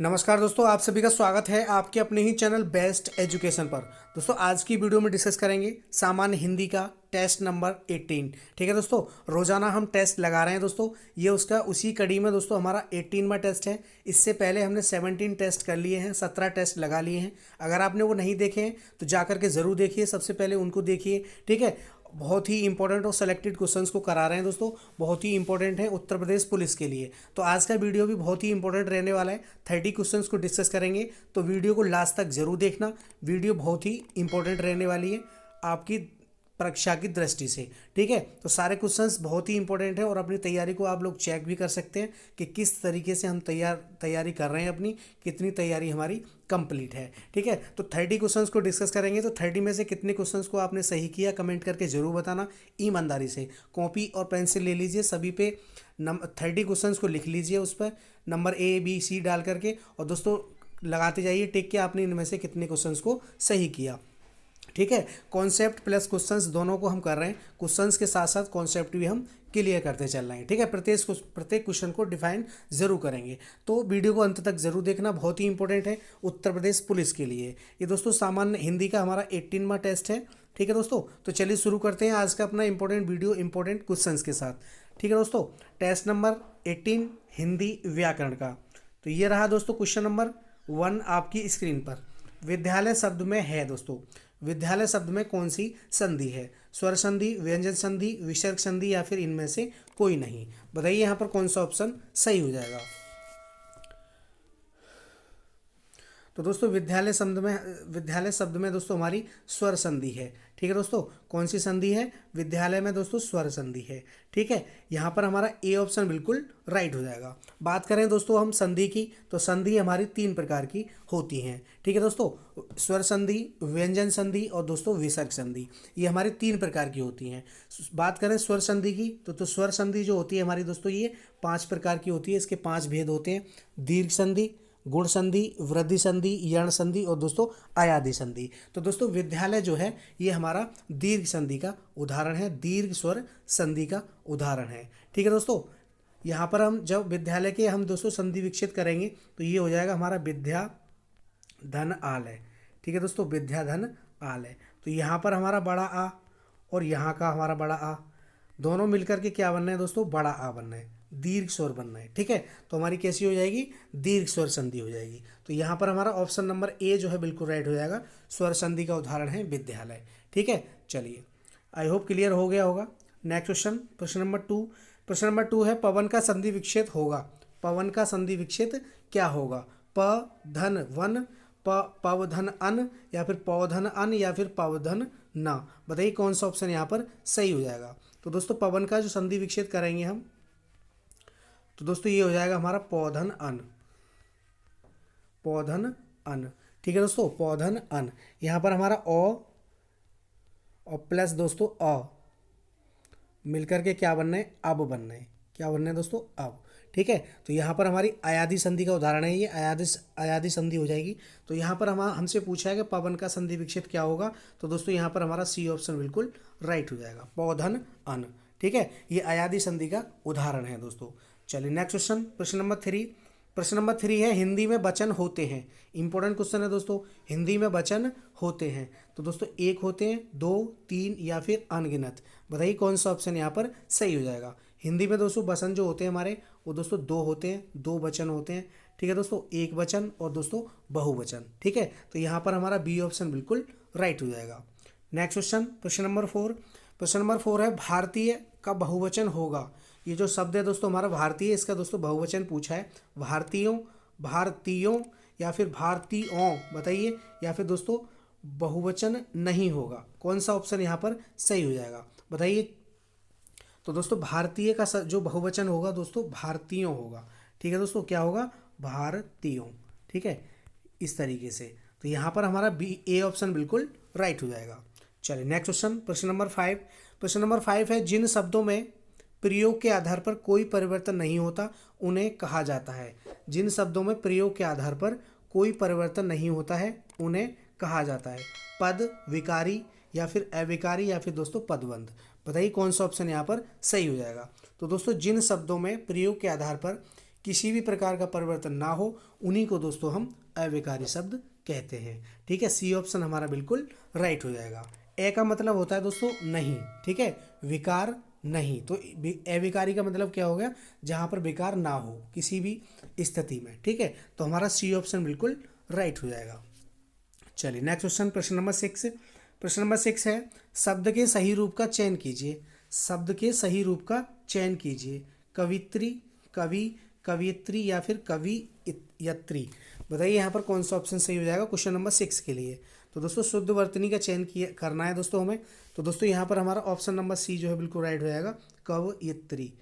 नमस्कार दोस्तों, आप सभी का स्वागत है आपके अपने ही चैनल बेस्ट एजुकेशन पर। दोस्तों आज की वीडियो में डिस्कस करेंगे सामान्य हिंदी का टेस्ट नंबर 18। ठीक है दोस्तों, रोजाना हम टेस्ट लगा रहे हैं दोस्तों। ये उसका उसी कड़ी में दोस्तों हमारा 18वां टेस्ट है। इससे पहले हमने 17 टेस्ट कर लिए हैं, 17 टेस्ट लगा लिए हैं। अगर आपने वो नहीं देखे हैं तो जा करके ज़रूर देखिए, सबसे पहले उनको देखिए। ठीक है, बहुत ही इंपॉर्टेंट और सेलेक्टेड क्वेश्चंस को करा रहे हैं दोस्तों, बहुत ही इंपॉर्टेंट है उत्तर प्रदेश पुलिस के लिए। तो आज का वीडियो भी बहुत ही इंपॉर्टेंट रहने वाला है। 30 क्वेश्चंस को डिस्कस करेंगे, तो वीडियो को लास्ट तक जरूर देखना। वीडियो बहुत ही इंपॉर्टेंट रहने वाली है आपकी परीक्षा की दृष्टि से। ठीक है, तो सारे क्वेश्चंस बहुत ही इंपॉर्टेंट है और अपनी तैयारी को आप लोग चेक भी कर सकते हैं कि किस तरीके से हम तैयारी कर रहे हैं, अपनी कितनी तैयारी हमारी कंप्लीट है। ठीक है, तो 30 क्वेश्चंस को डिस्कस करेंगे। तो 30 में से कितने क्वेश्चंस को आपने सही किया कमेंट करके जरूर बताना। ईमानदारी से कॉपी और पेंसिल ले लीजिए, सभी पे 30 क्वेश्चंस को लिख लीजिए, उस पर नंबर A B C डाल करके, और दोस्तों लगाते जाइए टिक के आपने इनमें से कितने क्वेश्चंस को सही किया। ठीक है, कॉन्सेप्ट प्लस क्वेश्चंस दोनों को हम कर रहे हैं, क्वेश्चंस के साथ साथ कॉन्सेप्ट भी हम क्लियर करते चल रहे हैं। ठीक है, प्रत्येक क्वेश्चन को डिफाइन जरूर करेंगे, तो वीडियो को अंत तक जरूर देखना, बहुत ही इंपॉर्टेंट है उत्तर प्रदेश पुलिस के लिए। ये दोस्तों सामान्य हिंदी का हमारा 18वां टेस्ट है। ठीक है दोस्तों, तो चलिए शुरू करते हैं आज का अपना इंपॉर्टेंट वीडियो इंपॉर्टेंट क्वेश्चंस के साथ। ठीक है दोस्तों, टेस्ट नंबर 18 हिंदी व्याकरण का। तो ये रहा दोस्तों क्वेश्चन नंबर 1 आपकी स्क्रीन पर। विद्यालय शब्द में है दोस्तों, विद्यालय शब्द में कौन सी संधि है? स्वर संधि, व्यंजन संधि, विसर्ग संधि या फिर इनमें से कोई नहीं? बताइए यहाँ पर कौन सा ऑप्शन सही हो जाएगा। तो दोस्तों विद्यालय शब्द में दोस्तों हमारी स्वर संधि है। ठीक है दोस्तों, कौन सी संधि है? विद्यालय में दोस्तों स्वर संधि है। ठीक है, यहाँ पर हमारा ए ऑप्शन बिल्कुल राइट हो जाएगा। बात करें दोस्तों हम संधि की, तो संधि हमारी 3 प्रकार की होती हैं। ठीक है दोस्तों, स्वर संधि, व्यंजन संधि और दोस्तों विसर्ग संधि, ये हमारी 3 प्रकार की होती हैं। बात करें स्वर संधि की, तो स्वर संधि जो होती है हमारी दोस्तों ये 5 प्रकार की होती है। इसके 5 भेद होते हैं: दीर्घ संधि, गुण संधि, वृद्धि संधि, यण संधि और दोस्तों अयादि संधि। तो दोस्तों विद्यालय जो है ये हमारा दीर्घ संधि का उदाहरण है, दीर्घ स्वर संधि का उदाहरण है। ठीक है दोस्तों, यहाँ पर हम जब विद्यालय के हम दोस्तों संधि विकसित करेंगे तो ये हो जाएगा हमारा विद्या धन आलय। ठीक है दोस्तों, विद्या धन आलय। तो यहाँ पर हमारा बड़ा आ और यहाँ का हमारा बड़ा आ, दोनों मिलकर के क्या बनना है दोस्तों? बड़ा आ बनना है, दीर्घ स्वर बनना है। ठीक है, तो हमारी कैसी हो जाएगी? दीर्घ स्वर संधि हो जाएगी। तो यहाँ पर हमारा ऑप्शन नंबर ए जो है बिल्कुल राइट हो जाएगा। स्वर संधि का उदाहरण है विद्यालय। ठीक है, चलिए आई होप क्लियर हो गया होगा। नेक्स्ट क्वेश्चन, प्रश्न नंबर 2। प्रश्न नंबर 2 है पवन का संधि विच्छेद होगा। पवन का संधि विच्छेद क्या होगा? प धन वन, पवधन अन, या फिर पवधन अन, या फिर पवधन न? बताइए कौन सा ऑप्शन यहाँ पर सही हो जाएगा। तो दोस्तों पवन का जो संधि विच्छेद करेंगे हम, तो दोस्तों ये हो जाएगा हमारा पौधन अन, पौधन अन। ठीक है दोस्तों, पौधन अन। यहाँ पर हमारा ओ और प्लस दोस्तों अ मिलकर के क्या बनना है? अब बनना है। क्या बनना है दोस्तों? अब। ठीक है, तो यहाँ पर हमारी अयादि संधि का उदाहरण है, ये अयादि संधि हो जाएगी। तो यहाँ पर हमसे पूछा है कि पवन का संधि विच्छेद क्या होगा, तो दोस्तों यहाँ पर हमारा सी ऑप्शन बिल्कुल राइट हो जाएगा, पौधन अन। ठीक है, ये अयादि संधि का उदाहरण है दोस्तों। चलिए नेक्स्ट क्वेश्चन, प्रश्न नंबर 3। प्रश्न नंबर 3 है हिंदी में वचन होते हैं। इंपॉर्टेंट क्वेश्चन है दोस्तों, हिंदी में वचन होते हैं। तो दोस्तों 1 होते हैं, 2, 3 या फिर अनगिनत? बताइए कौन सा ऑप्शन यहाँ पर सही हो जाएगा। हिंदी में दोस्तों वचन जो होते हैं हमारे, वो दोस्तों 2 होते हैं, 2 वचन होते हैं। ठीक है दोस्तों, एक वचन और दोस्तों बहुवचन। ठीक है, तो यहाँ पर हमारा बी ऑप्शन बिल्कुल राइट हो जाएगा। नेक्स्ट क्वेश्चन, प्रश्न नंबर 4। प्रश्न नंबर 4 है भारतीय का बहुवचन होगा। ये जो शब्द है दोस्तों हमारा भारतीय, इसका दोस्तों बहुवचन पूछा है। भारतीयों, भारतीयों या फिर भारतीयों? बताइए, या फिर दोस्तों बहुवचन नहीं होगा? कौन सा ऑप्शन यहाँ पर सही हो जाएगा बताइए। तो दोस्तों भारतीय का जो बहुवचन होगा दोस्तों भारतीयों होगा। ठीक है दोस्तों, क्या होगा? भारतीयों। ठीक है, इस तरीके से। तो यहाँ पर हमारा ए ऑप्शन बिल्कुल राइट हो जाएगा। चलिए नेक्स्ट क्वेश्चन, प्रश्न नंबर 5। प्रश्न नंबर 5 है जिन शब्दों में प्रयोग के आधार पर कोई परिवर्तन नहीं होता उन्हें कहा जाता है। जिन शब्दों में प्रयोग के आधार पर कोई परिवर्तन नहीं होता है उन्हें कहा जाता है। पद, विकारी या फिर अविकारी या फिर दोस्तों पदबंध? बताइए कौन सा ऑप्शन यहाँ पर सही हो जाएगा। तो दोस्तों जिन शब्दों में प्रयोग के आधार पर किसी भी प्रकार का परिवर्तन ना हो, उन्हीं को दोस्तों हम अविकारी शब्द कहते हैं। ठीक है, सी ऑप्शन हमारा बिल्कुल राइट हो जाएगा। ए का मतलब होता है दोस्तों नहीं। ठीक है, विकार नहीं, तो अविकारी का मतलब क्या हो गया, जहाँ पर विकार ना हो किसी भी स्थिति में। ठीक है, तो हमारा सी ऑप्शन बिल्कुल राइट हो जाएगा। चलिए नेक्स्ट क्वेश्चन, प्रश्न नंबर 6। प्रश्न नंबर 6 है, शब्द के सही रूप का चयन कीजिए। शब्द के सही रूप का चयन कीजिए। कवित्री, कवि, कवियत्री या फिर कवियत्री। बताइए यहाँ पर कौन सा ऑप्शन सही हो जाएगा क्वेश्चन नंबर 6 के लिए। तो दोस्तों शुद्ध वर्तनी का चयन किया करना है दोस्तों हमें। तो दोस्तों यहाँ पर हमारा ऑप्शन नंबर सी जो है बिल्कुल राइट हो जाएगा, कवयित्री,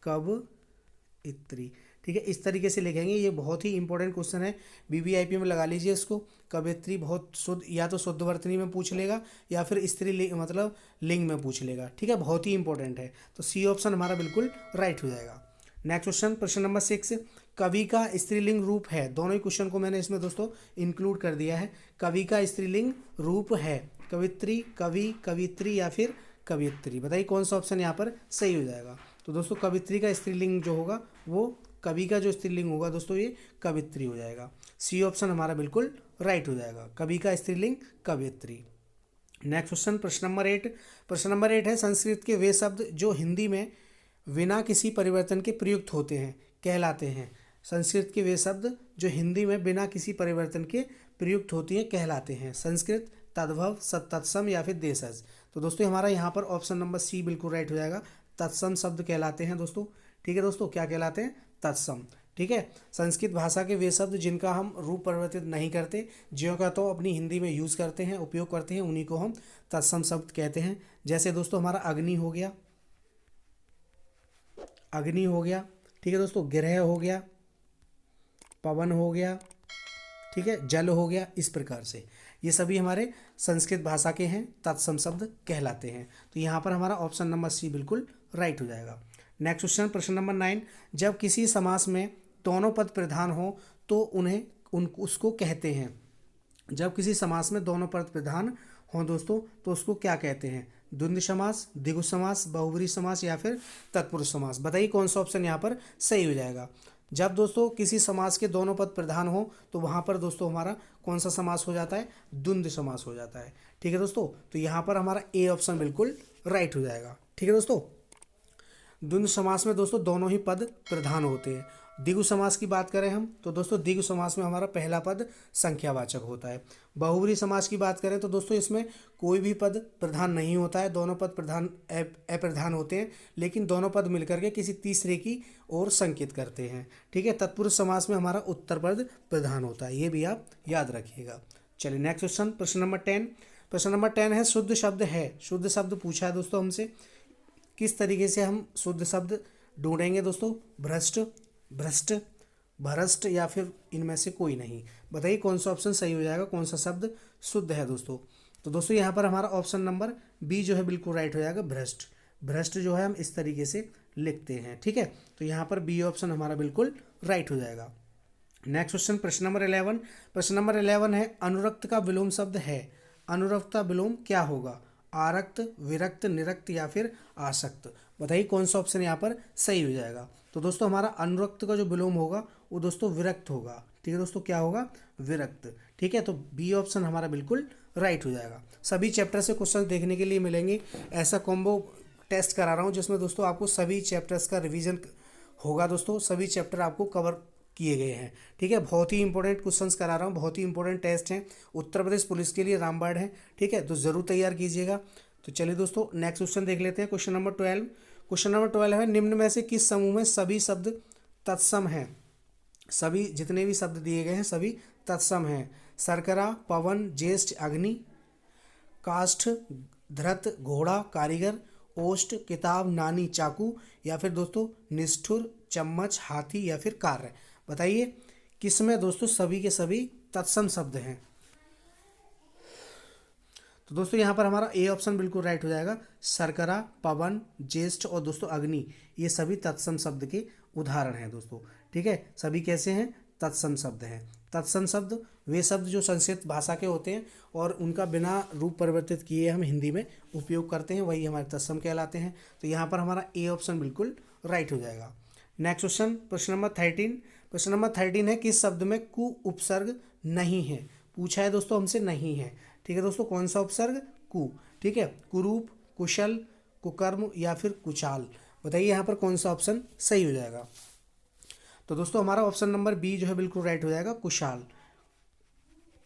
कवयित्री। ठीक है, इस तरीके से लिखेंगे। ये बहुत ही इंपॉर्टेंट क्वेश्चन है, वीवीआईपी में लगा लीजिए इसको। कवयित्री बहुत शुद्ध, या तो शुद्ध वर्तनी में पूछ लेगा या फिर स्त्री मतलब लिंग में पूछ लेगा। ठीक है, बहुत ही इंपॉर्टेंट है, तो सी ऑप्शन हमारा बिल्कुल राइट हो जाएगा। नेक्स्ट क्वेश्चन, प्रश्न नंबर 6, कवि का स्त्रीलिंग रूप है। दोनों ही क्वेश्चन को मैंने इसमें दोस्तों इंक्लूड कर दिया है। कवि का स्त्रीलिंग रूप है, कवित्री, कवि, कवित्री या फिर कवियत्री। बताइए कौन सा ऑप्शन यहाँ पर सही हो जाएगा। तो दोस्तों कवित्री का स्त्रीलिंग जो होगा वो, कवि का जो स्त्रीलिंग होगा दोस्तों ये कवित्री हो जाएगा। सी ऑप्शन हमारा बिल्कुल राइट हो जाएगा, कवि का स्त्रीलिंग कवियत्री। नेक्स्ट क्वेश्चन, प्रश्न नंबर 8। प्रश्न नंबर 8 है, संस्कृत के वे शब्द जो हिंदी में बिना किसी परिवर्तन के प्रयुक्त होते हैं कहलाते हैं। संस्कृत के वे शब्द जो हिंदी में बिना किसी परिवर्तन के प्रयुक्त होती हैं कहलाते हैं। संस्कृत, तद्भव, तत्सम या फिर देशज। तो दोस्तों हमारा यहाँ पर ऑप्शन नंबर सी बिल्कुल राइट हो जाएगा, तत्सम शब्द कहलाते हैं दोस्तों। ठीक है दोस्तों, क्या कहलाते हैं, तत्सम। ठीक है, संस्कृत भाषा के वे शब्द जिनका हम रूप परिवर्तित नहीं करते, ज्यों का तो अपनी हिंदी में यूज़ करते हैं, उपयोग करते हैं, उन्हीं को हम तत्सम शब्द कहते हैं। जैसे दोस्तों हमारा अग्नि हो गया, अग्नि हो गया। ठीक है दोस्तों, ग्रह हो गया, पवन हो गया, ठीक है, जल हो गया। इस प्रकार से ये सभी हमारे संस्कृत भाषा के हैं, तत्सम शब्द कहलाते हैं। तो यहाँ पर हमारा ऑप्शन नंबर सी बिल्कुल राइट हो जाएगा। नेक्स्ट क्वेश्चन, प्रश्न नंबर 9। जब किसी समास में दोनों पद प्रधान हो तो उसको कहते हैं। जब किसी समास में दोनों पद प्रधान हों दोस्तों तो उसको क्या कहते हैं। द्वंद्व समास, द्विगु समास, बहुब्रीहि समास या फिर तत्पुरुष समास। बताइए कौन सा ऑप्शन यहाँ पर सही हो जाएगा। जब दोस्तों किसी समास के दोनों पद प्रधान हो तो वहाँ पर दोस्तों हमारा कौन सा समास हो जाता है, द्वंद्व समास हो जाता है। ठीक है दोस्तों, तो यहाँ पर हमारा ए ऑप्शन बिल्कुल राइट हो जाएगा। ठीक है दोस्तों, द्वंद्व समास में दोस्तों दोनों ही पद प्रधान होते हैं। द्विगु समास की बात करें हम तो दोस्तों द्विगु समास में हमारा पहला पद संख्यावाचक होता है। बहुब्रीहि समास की बात करें तो दोस्तों इसमें कोई भी पद प्रधान नहीं होता है, दोनों पद प्रधान अप्रधान होते हैं, लेकिन दोनों पद मिलकर के किसी तीसरे की ओर संकेत करते हैं। ठीक है, तत्पुरुष समास में हमारा उत्तर पद प्रधान होता है, ये भी आप याद रखिएगा। चलिए नेक्स्ट क्वेश्चन, प्रश्न नंबर 10। प्रश्न नंबर 10 है, शुद्ध शब्द है। शुद्ध शब्द पूछा है दोस्तों हमसे, किस तरीके से हम शुद्ध शब्द ढूंढेंगे दोस्तों। भ्रष्ट, भ्रष्ट, भ्रष्ट या फिर इनमें से कोई नहीं। बताइए कौन सा ऑप्शन सही हो जाएगा, कौन सा शब्द शुद्ध है दोस्तों। तो दोस्तों यहाँ पर हमारा ऑप्शन नंबर बी जो है बिल्कुल राइट हो जाएगा, भ्रष्ट। भ्रष्ट जो है हम इस तरीके से लिखते हैं। ठीक है, तो यहाँ पर बी ऑप्शन हमारा बिल्कुल राइट हो जाएगा। नेक्स्ट क्वेश्चन, प्रश्न नंबर 11। प्रश्न नंबर 11 है, अनुरक्त का विलोम शब्द है। अनुरक्त का विलोम क्या होगा, आरक्त, विरक्त, निरक्त या फिर आसक्त। बताइए कौन सा ऑप्शन यहाँ पर सही हो जाएगा। तो दोस्तों हमारा अनुरक्त का जो विलोम होगा वो दोस्तों विरक्त होगा। ठीक है दोस्तों, क्या होगा, विरक्त। ठीक है, तो बी ऑप्शन हमारा बिल्कुल राइट हो जाएगा। सभी चैप्टर से क्वेश्चन देखने के लिए मिलेंगे। ऐसा कॉम्बो टेस्ट करा रहा हूँ जिसमें दोस्तों आपको सभी चैप्टर्स का रिवीजन होगा दोस्तों, सभी चैप्टर आपको कवर किए गए हैं। ठीक है, बहुत ही इंपॉर्टेंट क्वेश्चंस करा रहा हूँ, बहुत ही इंपॉर्टेंट टेस्ट हैं, उत्तर प्रदेश पुलिस के लिए रामबाण है। ठीक है, तो ज़रूर तैयार कीजिएगा। तो चलिए दोस्तों नेक्स्ट क्वेश्चन देख लेते हैं, क्वेश्चन नंबर 12। क्वेश्चन नंबर 12 है, निम्न में से किस समूह में सभी शब्द तत्सम हैं। सभी जितने भी शब्द दिए गए हैं सभी तत्सम हैं। शर्करा, पवन, ज्येष्ठ, अग्नि, काष्ठ, धृत, घोड़ा, कारीगर, ओष्ठ, किताब, नानी, चाकू या फिर दोस्तों निष्ठुर, चम्मच, हाथी या फिर कार्य। बताइए किसमें दोस्तों सभी के सभी तत्सम शब्द हैं। तो दोस्तों यहाँ पर हमारा ए ऑप्शन बिल्कुल राइट हो जाएगा। शर्करा, पवन, ज्येष्ठ और दोस्तों अग्नि, ये सभी तत्सम शब्द के उदाहरण हैं दोस्तों। ठीक है, सभी कैसे हैं, तत्सम शब्द हैं। तत्सम शब्द वे शब्द जो संस्कृत भाषा के होते हैं और उनका बिना रूप परिवर्तित किए हम हिंदी में उपयोग करते हैं, वही हमारे तत्सम कहलाते हैं। तो यहाँ पर हमारा ए ऑप्शन बिल्कुल राइट हो जाएगा। नेक्स्ट क्वेश्चन प्रश्न नंबर 13। प्रश्न नंबर 13 है किस शब्द में कु उपसर्ग नहीं है। पूछा है दोस्तों हमसे नहीं है। ठीक है दोस्तों, कौन सा उपसर्ग? कु। ठीक है, कुरूप, कुशल, कुकर्म या फिर कुचाल। बताइए यहाँ पर कौन सा ऑप्शन सही हो जाएगा। तो दोस्तों हमारा ऑप्शन नंबर बी जो है बिल्कुल राइट हो जाएगा, कुशाल।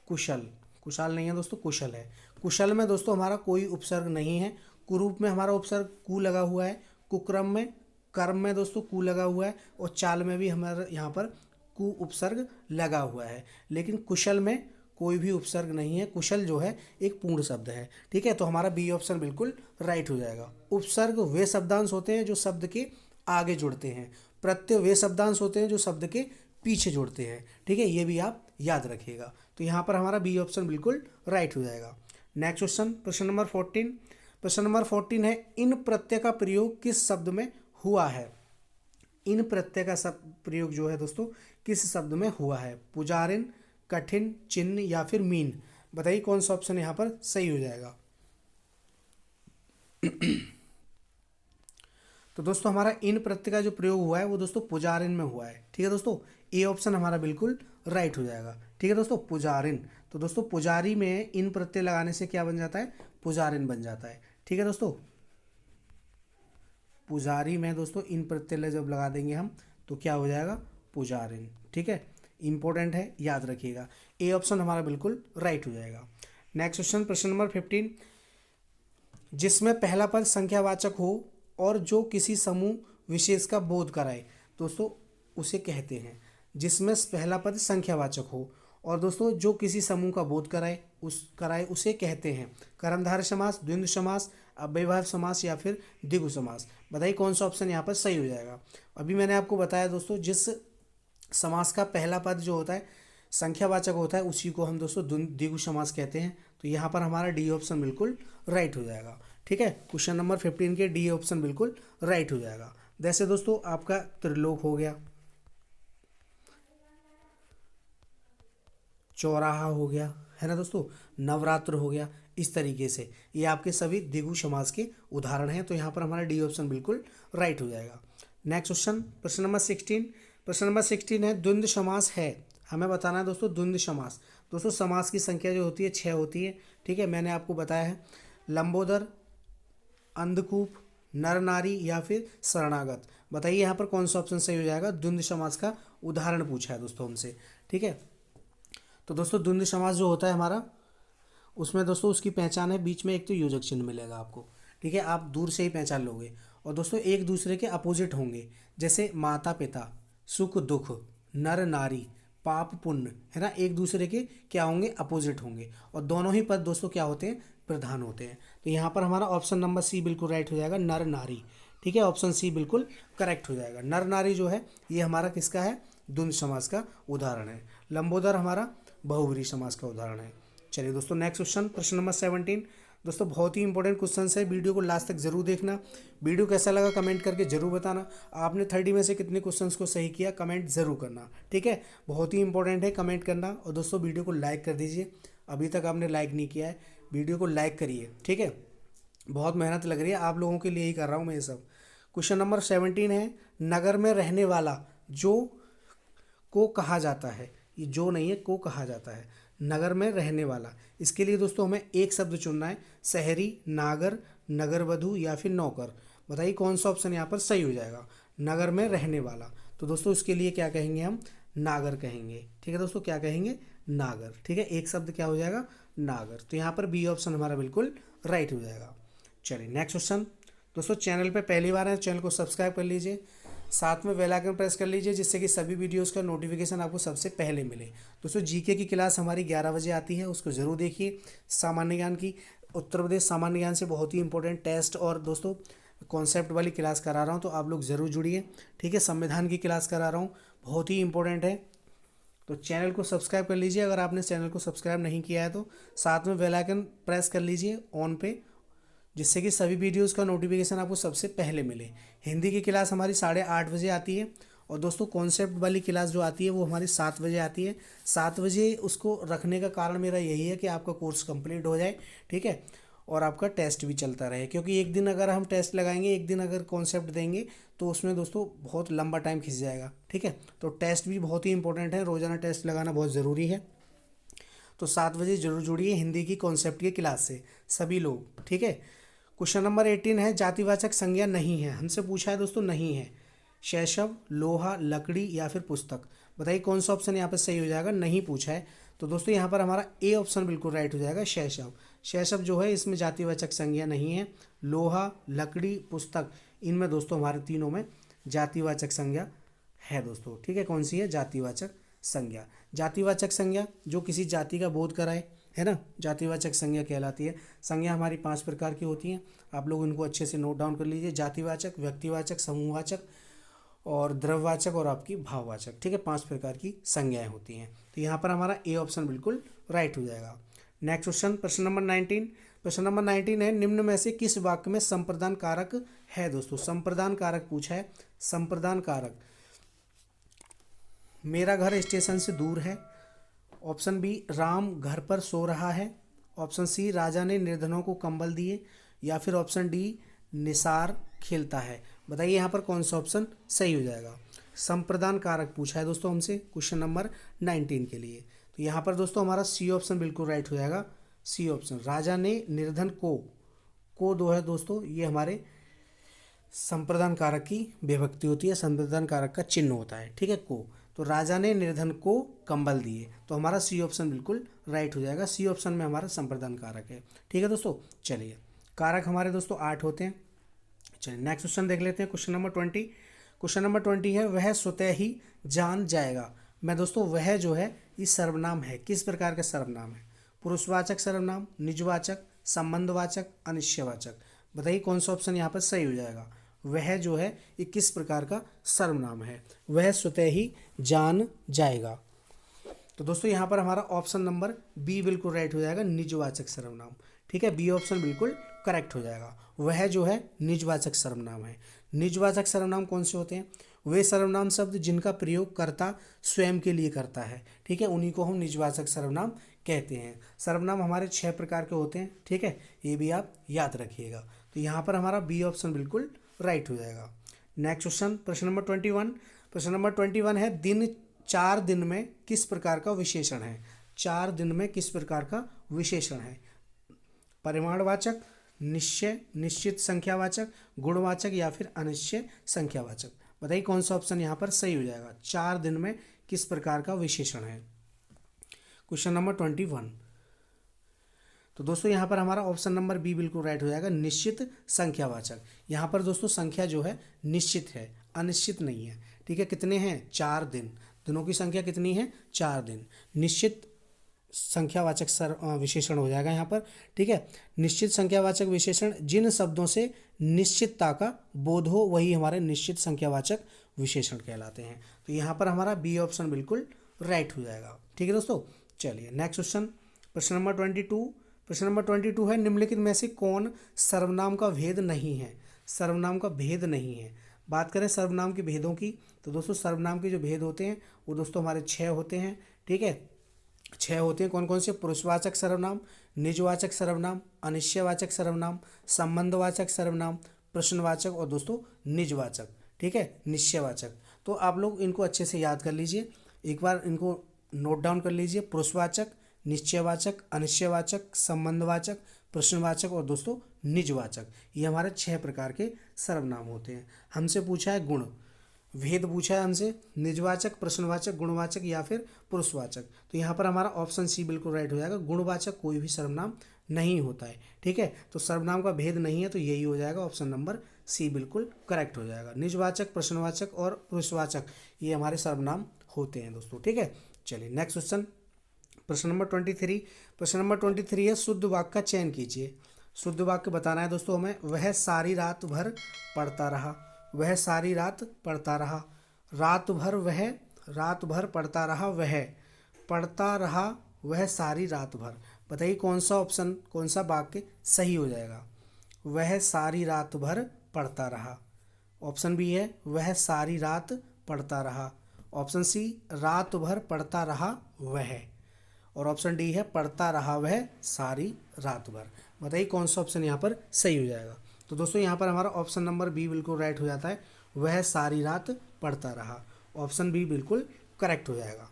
कुशल, कुशाल नहीं है दोस्तों, कुशल है। कुशल में दोस्तों हमारा कोई उपसर्ग नहीं है। कुरूप में हमारा उपसर्ग कु लगा हुआ है। कुक्रम में, कर्म में दोस्तों कु लगा हुआ है। और चाल में भी हमारा यहाँ पर कु उपसर्ग लगा हुआ है। लेकिन कुशल में कोई भी उपसर्ग नहीं है। कुशल जो है एक पूर्ण शब्द है। ठीक है, तो हमारा बी ऑप्शन बिल्कुल राइट हो जाएगा। उपसर्ग वे शब्दांश होते हैं जो शब्द के आगे जुड़ते हैं। प्रत्यय वे शब्दांश होते हैं जो शब्द के पीछे जुड़ते हैं। ठीक है, ये भी आप याद रखिएगा। तो यहाँ पर हमारा बी ऑप्शन बिल्कुल राइट हो जाएगा। नेक्स्ट क्वेश्चन प्रश्न नंबर 14। प्रश्न नंबर 14 है इन प्रत्यय का प्रयोग किस शब्द में हुआ है। इन प्रत्यय का प्रयोग जो है दोस्तों किस शब्द में हुआ है। पुजारिन, कठिन, चिन्ह या फिर मीन। बताइए कौन सा ऑप्शन यहाँ पर सही हो जाएगा। तो दोस्तों हमारा इन प्रत्यय का जो प्रयोग हुआ है वो दोस्तों पुजारिन में हुआ है। ठीक है दोस्तों, ए ऑप्शन हमारा बिल्कुल राइट हो जाएगा। ठीक है दोस्तों, पुजारिन। तो दोस्तों पुजारी में इन प्रत्यय लगाने से क्या बन जाता है? पुजारिन बन जाता है। ठीक है दोस्तों, पुजारी में दोस्तों इन प्रत्यय जब लगा देंगे हम तो क्या हो जाएगा? पुजारिन। ठीक है, इंपॉर्टेंट है, याद रखिएगा। ए ऑप्शन हमारा बिल्कुल राइट हो जाएगा। नेक्स्ट क्वेश्चन प्रश्न नंबर 15। जिसमें पहला पद संख्यावाचक हो और जो किसी समूह विशेष का बोध कराए दोस्तों उसे कहते हैं। जिसमें पहला पद संख्यावाचक हो और दोस्तों जो किसी समूह का बोध कराए उसे कहते हैं कर्मधारय समास, द्वंद्व समास, अव्ययभाव समास या फिर द्विगु समास। बताइए कौन सा ऑप्शन यहाँ पर सही हो जाएगा। अभी मैंने आपको बताया दोस्तों जिस समास का पहला पद जो होता है संख्यावाचक होता है उसी को हम दोस्तों द्विगु समास कहते हैं। तो यहाँ पर हमारा डी ऑप्शन बिल्कुल राइट हो जाएगा। ठीक है, क्वेश्चन नंबर 15 के डी ऑप्शन बिल्कुल राइट हो जाएगा। जैसे दोस्तों आपका त्रिलोक हो गया, चौराहा हो गया, है ना दोस्तों, नवरात्र हो गया, इस तरीके से ये आपके सभी द्विगु समास के उदाहरण हैं। तो यहाँ पर हमारा डी ऑप्शन बिल्कुल राइट हो जाएगा। नेक्स्ट क्वेश्चन प्रश्न नंबर 16। प्रश्न नंबर 16 है द्वंद्व समास है। हमें बताना है दोस्तों द्वंद्व समास। दोस्तों समास की संख्या जो होती है 6 होती है। ठीक है, मैंने आपको बताया है लंबोदर, अंधकूप, नर नारी या फिर शरणागत। बताइए यहाँ पर कौन सा ऑप्शन सही हो जाएगा। द्वंद्व समास का उदाहरण पूछा है दोस्तों हमसे। ठीक है, तो दोस्तों द्वंद्व समास जो होता है हमारा उसमें दोस्तों उसकी पहचान है बीच में एक तो योजक चिन्ह मिलेगा आपको। ठीक है, आप दूर से ही पहचान लोगे। और दोस्तों एक दूसरे के अपोजिट होंगे, जैसे माता पिता, सुख दुख, नर नारी, पाप पुण्य, है ना, एक दूसरे के क्या होंगे? अपोजिट होंगे। और दोनों ही पद दोस्तों क्या होते हैं? प्रधान होते हैं। तो यहाँ पर हमारा ऑप्शन नंबर सी बिल्कुल राइट हो जाएगा, नर नारी। ठीक है, ऑप्शन सी बिल्कुल करेक्ट हो जाएगा। नर नारी जो है ये हमारा किसका है? द्वंद्व समास का उदाहरण है। लंबोदर हमारा बहुव्रीहि समास का उदाहरण है। चलिए दोस्तों नेक्स्ट क्वेश्चन प्रश्न नंबर 17। दोस्तों बहुत ही इंपॉर्टेंट क्वेश्चन है, वीडियो को लास्ट तक जरूर देखना। वीडियो कैसा लगा कमेंट करके जरूर बताना। आपने 30 में से कितने क्वेश्चंस को सही किया कमेंट जरूर करना। ठीक है, बहुत ही इंपॉर्टेंट है कमेंट करना। और दोस्तों वीडियो को लाइक कर दीजिए, अभी तक आपने लाइक नहीं किया है, वीडियो को लाइक करिए। ठीक है, बहुत मेहनत लग रही है, आप लोगों के लिए ही कर रहा हूँ मैं ये सब। क्वेश्चन नंबर 17 है नगर में रहने वाला जो को कहा जाता है। ये जो नहीं है, को कहा जाता है। नगर में रहने वाला, इसके लिए दोस्तों हमें एक शब्द चुनना है, शहरी, नागर, नगरवधु या फिर नौकर। बताइए कौन सा ऑप्शन यहाँ पर सही हो जाएगा। नगर में रहने वाला, तो दोस्तों इसके लिए क्या कहेंगे हम? नागर कहेंगे। ठीक है दोस्तों, क्या कहेंगे? नागर। ठीक है, एक शब्द क्या हो जाएगा? नागर। तो यहाँ पर बी ऑप्शन हमारा बिल्कुल राइट हो जाएगा। चलिए नेक्स्ट क्वेश्चन। दोस्तों चैनल पे पहली बार है, चैनल को सब्सक्राइब कर लीजिए, साथ में बेल आइकन प्रेस कर लीजिए जिससे कि सभी वीडियोस का नोटिफिकेशन आपको सबसे पहले मिले। दोस्तों जीके की क्लास हमारी 11 बजे आती है, उसको ज़रूर देखिए। सामान्य ज्ञान की, उत्तर प्रदेश सामान्य ज्ञान से बहुत ही इंपॉर्टेंट टेस्ट और दोस्तों कॉन्सेप्ट वाली क्लास करा रहा हूँ, तो आप लोग ज़रूर जुड़िए। ठीक है, संविधान की क्लास करा रहा हूँ, बहुत ही इंपॉर्टेंट है। तो चैनल को सब्सक्राइब कर लीजिए, अगर आपने चैनल को सब्सक्राइब नहीं किया है तो साथ में बेल आइकन प्रेस कर लीजिए ऑन पे, जिससे कि सभी वीडियोस का नोटिफिकेशन आपको सबसे पहले मिले। हिंदी की क्लास हमारी 8:30 बजे आती है और दोस्तों कॉन्सेप्ट वाली क्लास जो आती है वो हमारी 7 बजे आती है। 7 बजे उसको रखने का कारण मेरा यही है कि आपका कोर्स कंप्लीट हो जाए। ठीक है, और आपका टेस्ट भी चलता रहे, क्योंकि एक दिन अगर हम टेस्ट लगाएंगे, एक दिन अगर कॉन्सेप्ट देंगे तो उसमें दोस्तों बहुत लंबा टाइम खिंच जाएगा। ठीक है, तो टेस्ट भी बहुत ही इंपॉर्टेंट है, रोज़ाना टेस्ट लगाना बहुत ज़रूरी है। तो 7 बजे जरूर जुड़िए हिंदी की कॉन्सेप्ट की क्लास से सभी लोग। ठीक है, क्वेश्चन नंबर 18 है जातिवाचक संज्ञा नहीं है, हमसे पूछा है दोस्तों नहीं है। शैशव, लोहा, लकड़ी या फिर पुस्तक, बताइए कौन सा ऑप्शन यहाँ पर सही हो जाएगा। नहीं पूछा है, तो दोस्तों यहाँ पर हमारा ए ऑप्शन बिल्कुल राइट हो जाएगा, शैशव। शैशव जो है इसमें जातिवाचक संज्ञा नहीं है। लोहा, लकड़ी, पुस्तक, इनमें दोस्तों हमारे तीनों में जातिवाचक संज्ञा है दोस्तों। ठीक है, कौन सी है, जातिवाचक संज्ञा। जातिवाचक संज्ञा जो किसी जाति का बोध कराए, है ना, जातिवाचक संज्ञा कहलाती है। संज्ञा हमारी 5 प्रकार की होती हैं, आप लोग इनको अच्छे से नोट डाउन कर लीजिए। जातिवाचक, व्यक्तिवाचक, समूहवाचक और द्रव्यवाचक और आपकी भाववाचक। ठीक है, 5 प्रकार की संज्ञाएं होती हैं। तो यहाँ पर हमारा ए ऑप्शन बिल्कुल राइट हो जाएगा। नेक्स्ट क्वेश्चन, प्रश्न नंबर 19। प्रश्न नंबर 19 है निम्न में से किस वाक्य में संप्रदान कारक है दोस्तों। संप्रदान कारक पूछा है। संप्रदान कारक, मेरा घर स्टेशन से दूर है। ऑप्शन बी, राम घर पर सो रहा है। ऑप्शन सी, राजा ने निर्धनों को कंबल दिए। या फिर ऑप्शन डी, निसार खेलता है। बताइए यहाँ पर कौन सा ऑप्शन सही हो जाएगा। संप्रदान कारक पूछा है दोस्तों हमसे क्वेश्चन नंबर 19 के लिए। तो यहाँ पर दोस्तों हमारा सी ऑप्शन बिल्कुल राइट हो जाएगा। सी ऑप्शन, राजा ने निर्धन को दो है दोस्तों, ये हमारे संप्रदान कारक की विभक्ति होती है, संप्रदान कारक का चिन्ह होता है। ठीक है, को, तो राजा ने निर्धन को कंबल दिए, तो हमारा सी ऑप्शन बिल्कुल राइट हो जाएगा। सी ऑप्शन में हमारा संप्रदान कारक है। ठीक है दोस्तों, चलिए कारक हमारे दोस्तों 8 होते हैं। चलिए नेक्स्ट क्वेश्चन देख लेते हैं, क्वेश्चन नंबर 20। क्वेश्चन नंबर 20 है वह स्वतः ही जान जाएगा। मैं दोस्तों वह जो है ये सर्वनाम है, किस प्रकार का सर्वनाम है। पुरुषवाचक सर्वनाम, निजवाचक, संबंधवाचक, अनिश्चयवाचक। बताइए कौन सा ऑप्शन यहाँ पर सही हो जाएगा। वह जो है ये किस प्रकार का सर्वनाम है। वह स्वतः ही जान जाएगा, तो दोस्तों यहाँ पर हमारा ऑप्शन नंबर बी बिल्कुल राइट हो जाएगा, निजवाचक सर्वनाम। ठीक है, बी ऑप्शन बिल्कुल करेक्ट हो जाएगा। वह जो है निजवाचक सर्वनाम है। निजवाचक सर्वनाम कौन से होते हैं, वे सर्वनाम शब्द जिनका प्रयोग कर्ता स्वयं के लिए करता है। ठीक है, उन्हीं को हम निजवाचक सर्वनाम कहते हैं। सर्वनाम हमारे 6 प्रकार के होते हैं। ठीक है, ये भी आप याद रखिएगा। तो यहाँ पर हमारा बी ऑप्शन बिल्कुल राइट हो जाएगा। नेक्स्ट क्वेश्चन, प्रश्न नंबर 21। प्रश्न नंबर 21 है दिन 4 दिन में किस प्रकार का विशेषण है। 4 दिन में किस प्रकार का विशेषण है। परिमाणवाचक, निश्चय, निश्चित संख्यावाचक, गुणवाचक या फिर अनिश्चय संख्यावाचक। बताइए कौन सा ऑप्शन यहाँ पर सही हो जाएगा। 4 दिन में किस प्रकार का विशेषण है। क्वेश्चन नंबर 21, तो दोस्तों यहाँ पर हमारा ऑप्शन नंबर बी बिल्कुल राइट हो जाएगा, निश्चित संख्यावाचक। यहाँ पर दोस्तों संख्या जो है निश्चित है, अनिश्चित नहीं है। ठीक है, कितने हैं, 4 दिन, दिनों की संख्या कितनी है, 4 दिन। निश्चित संख्यावाचक विशेषण हो जाएगा यहाँ पर। ठीक है, निश्चित संख्यावाचक विशेषण जिन शब्दों से निश्चितता का बोध हो वही हमारे निश्चित संख्यावाचक विशेषण कहलाते हैं। तो यहाँ पर हमारा बी ऑप्शन बिल्कुल राइट हो जाएगा। ठीक है दोस्तों, चलिए नेक्स्ट क्वेश्चन, प्रश्न नंबर 22। प्रश्न नंबर 22 है निम्नलिखित में से कौन सर्वनाम का भेद नहीं है। सर्वनाम का भेद नहीं है। बात करें सर्वनाम के भेदों की, तो दोस्तों सर्वनाम के जो भेद होते हैं वो दोस्तों हमारे 6 होते हैं। ठीक है, 6 होते हैं। कौन कौन से, पुरुषवाचक सर्वनाम, निजवाचक सर्वनाम, अनिश्चयवाचक सर्वनाम, संबंधवाचक सर्वनाम, प्रश्नवाचक और दोस्तों निजवाचक। ठीक है, निश्चयवाचक। तो आप लोग इनको अच्छे से याद कर लीजिए, एक बार इनको नोट डाउन कर लीजिए। पुरुषवाचक, निश्चयवाचक, अनिश्चयवाचक, संबंधवाचक, प्रश्नवाचक और दोस्तों निजवाचक, ये हमारे 6 प्रकार के सर्वनाम होते हैं। हमसे पूछा है गुण, भेद पूछा है हमसे, निजवाचक, प्रश्नवाचक, गुणवाचक या फिर पुरुषवाचक। तो यहाँ पर हमारा ऑप्शन सी बिल्कुल राइट हो जाएगा, गुणवाचक कोई भी सर्वनाम नहीं होता है। ठीक है, तो सर्वनाम का भेद नहीं है, तो यही हो जाएगा, ऑप्शन नंबर सी बिल्कुल करेक्ट हो जाएगा। निजवाचक, प्रश्नवाचक और पुरुषवाचक ये हमारे सर्वनाम होते हैं दोस्तों। ठीक है, चलिए नेक्स्ट क्वेश्चन, प्रश्न नंबर 23। प्रश्न नंबर 23 है शुद्ध वाक्य का चयन कीजिए। शुद्ध वाक्य बताना है दोस्तों हमें। वह सारी रात भर पढ़ता रहा, वह सारी रात पढ़ता रहा, रात भर पढ़ता रहा, वह पढ़ता रहा, वह सारी रात भर। बताइए कौन सा ऑप्शन, कौन सा वाक्य सही हो जाएगा। वह सारी रात भर पढ़ता रहा। ऑप्शन बी है वह सारी रात पढ़ता रहा। ऑप्शन सी, रात भर पढ़ता रहा वह। और ऑप्शन डी है पढ़ता रहा वह सारी रात भर। बताइए कौन सा ऑप्शन यहाँ पर सही हो जाएगा। तो दोस्तों यहाँ पर हमारा ऑप्शन नंबर बी बिल्कुल राइट हो जाता है, वह सारी रात पढ़ता रहा। ऑप्शन बी बिल्कुल करेक्ट हो जाएगा।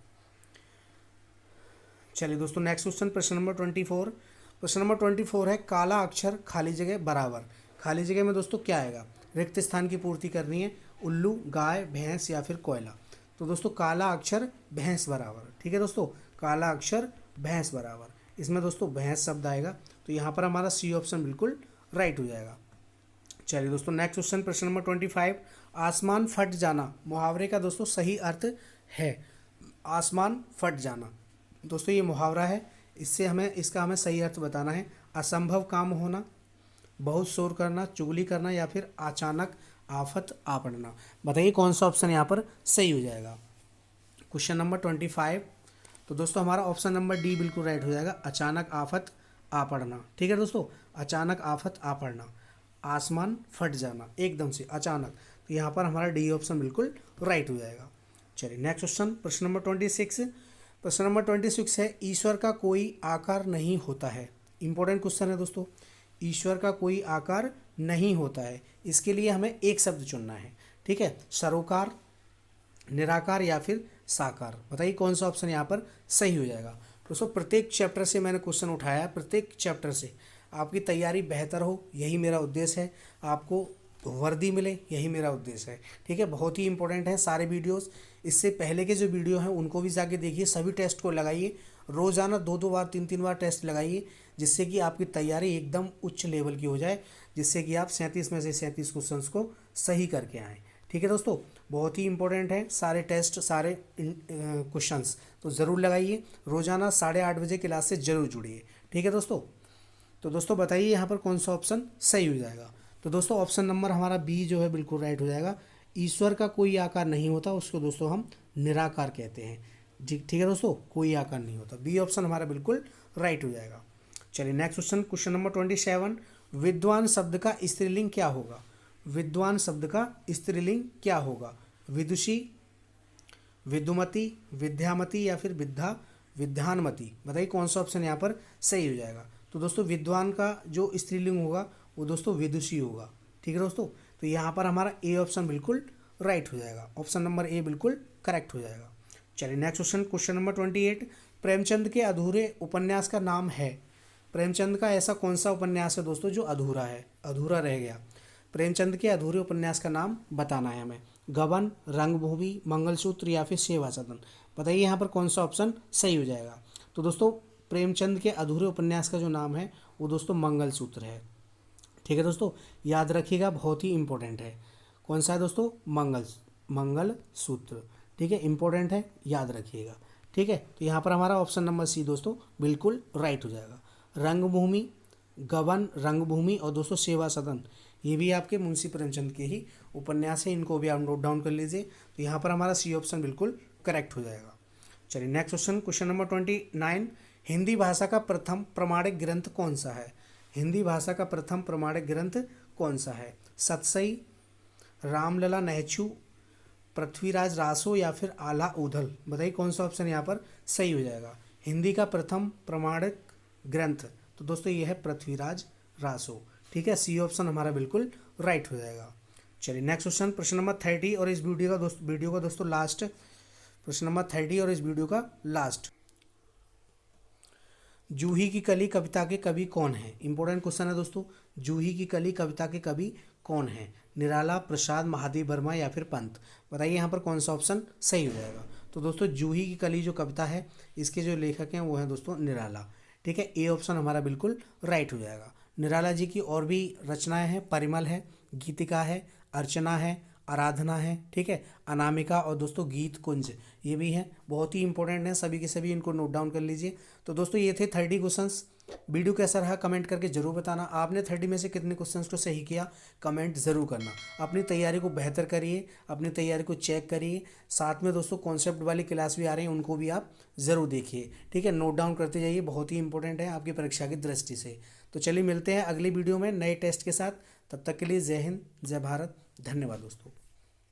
चलिए दोस्तों नेक्स्ट क्वेश्चन, प्रश्न नंबर 24। प्रश्न नंबर 24 है काला अक्षर खाली जगह बराबर। खाली जगह में दोस्तों क्या आएगा, रिक्त स्थान की पूर्ति करनी है, उल्लू, गाय, भैंस या फिर कोयला। तो दोस्तों काला अक्षर भैंस बराबर, ठीक है दोस्तों, काला अक्षर भैंस बराबर, इसमें दोस्तों भैंस शब्द आएगा। तो यहाँ पर हमारा सी ऑप्शन बिल्कुल राइट हो जाएगा। चलिए दोस्तों नेक्स्ट क्वेश्चन, प्रश्न नंबर 25। आसमान फट जाना मुहावरे का दोस्तों सही अर्थ है। आसमान फट जाना दोस्तों ये मुहावरा है, इसका हमें सही अर्थ बताना है। असंभव काम होना, बहुत शोर करना, चुगली करना या फिर अचानक आफत आ पड़ना। बताइए कौन सा ऑप्शन यहाँ पर सही हो जाएगा। Question number 25। तो दोस्तों हमारा ऑप्शन नंबर डी बिल्कुल राइट हो जाएगा, अचानक आफत आ पड़ना। ठीक है दोस्तों, अचानक आफत आ पड़ना, आसमान फट जाना एकदम से अचानक। तो यहाँ पर हमारा डी ऑप्शन बिल्कुल राइट हो जाएगा। चलिए नेक्स्ट क्वेश्चन, प्रश्न नंबर 26। प्रश्न नंबर 26 है ईश्वर का कोई आकार नहीं होता है। इंपॉर्टेंट क्वेश्चन है दोस्तों, ईश्वर का कोई आकार नहीं होता है। इसके लिए हमें एक शब्द चुनना है, ठीक है, सरोकार, निराकार या फिर साकार। बताइए कौन सा ऑप्शन यहाँ पर सही हो जाएगा। दोस्तों प्रत्येक चैप्टर से मैंने क्वेश्चन उठाया है, प्रत्येक चैप्टर से आपकी तैयारी बेहतर हो यही मेरा उद्देश्य है, आपको वर्दी मिले यही मेरा उद्देश्य है। ठीक है, बहुत ही इंपॉर्टेंट है सारे वीडियोस। इससे पहले के जो वीडियो हैं उनको भी जाके देखिए, सभी टेस्ट को लगाइए, रोज़ाना 2-2 बार 3-3 बार टेस्ट लगाइए, जिससे कि आपकी तैयारी एकदम उच्च लेवल की हो जाए, जिससे कि आप 37 में से 37 क्वेश्चंस को सही करके आएँ। ठीक है दोस्तों, बहुत ही इंपॉर्टेंट है सारे टेस्ट, सारे क्वेश्चंस, तो ज़रूर लगाइए। रोज़ाना 8:30 बजे क्लास से ज़रूर जुड़िए। ठीक है दोस्तों, तो दोस्तों बताइए यहाँ पर कौन सा ऑप्शन सही हो जाएगा। तो दोस्तों ऑप्शन नंबर हमारा बी जो है बिल्कुल राइट हो जाएगा। ईश्वर का कोई आकार नहीं होता, उसको दोस्तों हम निराकार कहते हैं। जी ठीक है दोस्तों, कोई आकार नहीं होता, बी ऑप्शन हमारा बिल्कुल राइट हो जाएगा। चलिए नेक्स्ट क्वेश्चन, क्वेश्चन नंबर 27। विद्वान शब्द का स्त्रीलिंग क्या होगा। विद्वान शब्द का स्त्रीलिंग क्या होगा। विदुषी, विदुमती, विद्यामती या फिर विद्यानमती। बताइए कौन सा ऑप्शन यहाँ पर सही हो जाएगा। तो दोस्तों विद्वान का जो स्त्रीलिंग होगा वो दोस्तों विदुषी होगा। ठीक है दोस्तों, तो यहाँ पर हमारा ए ऑप्शन बिल्कुल राइट हो जाएगा, ऑप्शन नंबर ए बिल्कुल करेक्ट हो जाएगा। चलिए next question, question number 28। Premchand के अधूरे उपन्यास का नाम है। प्रेमचंद का ऐसा कौन सा उपन्यास है दोस्तों जो अधूरा है, अधूरा रह गया। प्रेमचंद के अधूरे उपन्यास का नाम बताना है हमें। गबन, रंगभूमि, मंगलसूत्र या फिर सेवा सदन। बताइए यहाँ पर कौन सा ऑप्शन सही हो जाएगा। तो दोस्तों प्रेमचंद के अधूरे उपन्यास का जो नाम है वो दोस्तों मंगलसूत्र है। ठीक है दोस्तों, याद रखिएगा, बहुत ही इंपॉर्टेंट है। कौन सा है दोस्तों, मंगलसूत्र। ठीक है, इंपॉर्टेंट है, याद रखिएगा। ठीक है, तो यहाँ पर हमारा ऑप्शन नंबर सी दोस्तों बिल्कुल राइट हो जाएगा। रंगभूमि, गबन, रंगभूमि और दोस्तों सेवा सदन, ये भी आपके मुंशी प्रेमचंद के ही उपन्यास है, इनको भी आप नोट डाउन कर लीजिए। तो यहाँ पर हमारा सी ऑप्शन बिल्कुल करेक्ट हो जाएगा। चलिए next question, question number 29। Hindi भाषा का प्रथम प्रमाणिक ग्रंथ कौन सा है। हिंदी भाषा का प्रथम प्रमाणिक ग्रंथ कौन सा है। सतसई, रामलला नहचू, पृथ्वीराज रासो या फिर आला ऊधल। बताइए कौन सा ऑप्शन यहाँ पर सही हो जाएगा। हिंदी का प्रथम प्रमाणिक ग्रंथ, तो दोस्तों ये है पृथ्वीराज रासो। ठीक है, सी ऑप्शन हमारा बिल्कुल राइट हो जाएगा। चलिए नेक्स्ट क्वेश्चन, प्रश्न नंबर 30 और इस वीडियो का दोस्तों लास्ट, प्रश्न नंबर 30 और इस वीडियो का लास्ट। जूही की कली कविता के कवि कौन है। इंपॉर्टेंट क्वेश्चन है दोस्तों, जूही की कली कविता के कवि कौन है। निराला, प्रसाद, महादेव वर्मा या फिर पंत। बताइए यहाँ पर कौन सा ऑप्शन सही हो जाएगा। तो दोस्तों जूही की कली जो कविता है इसके जो लेखक हैं वो हैं दोस्तों निराला। ठीक है, ए ऑप्शन हमारा बिल्कुल राइट हो जाएगा। निराला जी की और भी रचनाएं हैं, परिमल है, गीतिका है, अर्चना है, आराधना है, ठीक है, अनामिका और दोस्तों गीत कुंज, ये भी है, बहुत ही इंपॉर्टेंट है, सभी के सभी इनको नोट डाउन कर लीजिए। तो दोस्तों ये थे 30 क्वेश्चंस। वीडियो कैसा रहा कमेंट करके जरूर बताना। आपने 30 में से कितने क्वेश्चंस को सही किया कमेंट ज़रूर करना। अपनी तैयारी को बेहतर करिए, अपनी तैयारी को चेक करिए। साथ में दोस्तों कॉन्सेप्ट वाली क्लास भी आ रही है, उनको भी आप ज़रूर देखिए। ठीक है, नोट डाउन करते जाइए, बहुत ही इंपॉर्टेंट है आपकी परीक्षा की दृष्टि से। तो चलिए मिलते हैं अगली वीडियो में नए टेस्ट के साथ। तब तक के लिए जय हिंद, जय भारत, धन्यवाद दोस्तों।